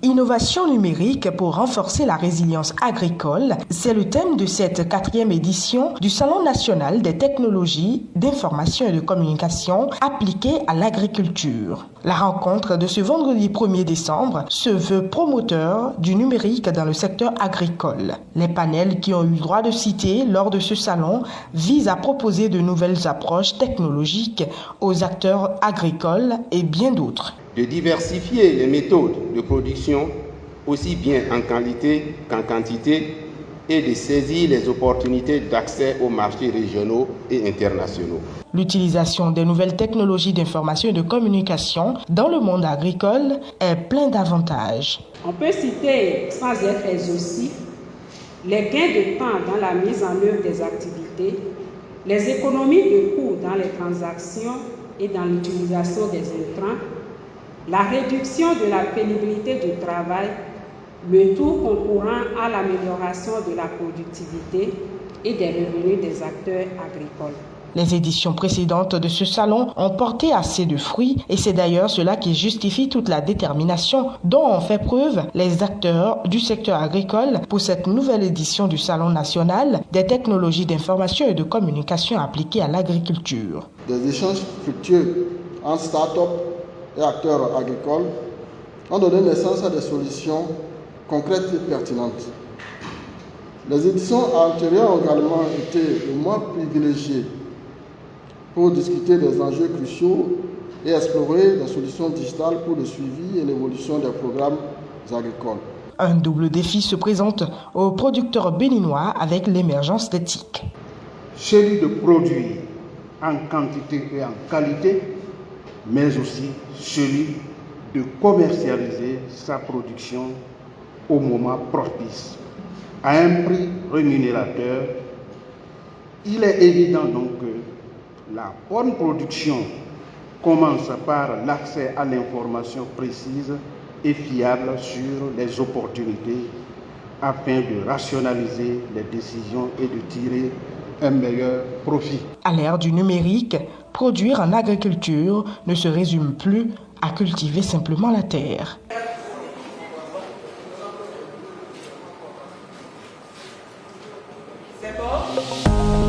Innovation numérique pour renforcer la résilience agricole, c'est le thème de cette 4e édition du Salon national des technologies d'information et de communication appliquées à l'agriculture. La rencontre de ce vendredi 1er décembre se veut promoteur du numérique dans le secteur agricole. Les panels qui ont eu droit de citer lors de ce salon visent à proposer de nouvelles approches technologiques aux acteurs agricoles et bien d'autres. De diversifier les méthodes de production aussi bien en qualité qu'en quantité et de saisir les opportunités d'accès aux marchés régionaux et internationaux. L'utilisation des nouvelles technologies d'information et de communication dans le monde agricole est plein d'avantages. On peut citer, sans être exhaustif, les gains de temps dans la mise en œuvre des activités, les économies de coûts dans les transactions et dans l'utilisation des intrants, la réduction de la pénibilité du travail, le tout concourant à l'amélioration de la productivité et des revenus des acteurs agricoles. Les éditions précédentes de ce salon ont porté assez de fruits et c'est d'ailleurs cela qui justifie toute la détermination dont ont fait preuve les acteurs du secteur agricole pour cette nouvelle édition du Salon national des technologies d'information et de communication appliquées à l'agriculture. Des échanges fructueux entre start-up et acteurs agricoles ont donné naissance à des solutions concrètes et pertinentes. Les éditions antérieures ont également été le moins privilégiées pour discuter des enjeux cruciaux et explorer des solutions digitales pour le suivi et l'évolution des programmes agricoles. Un double défi se présente aux producteurs béninois avec l'émergence des TIC. Celui de produire en quantité et en qualité, mais aussi celui de commercialiser sa production au moment propice, à un prix rémunérateur. Il est évident donc que la bonne production commence par l'accès à l'information précise et fiable sur les opportunités afin de rationaliser les décisions et de tirer un meilleur profit. À l'ère du numérique, produire en agriculture ne se résume plus à cultiver simplement la terre. C'est bon ?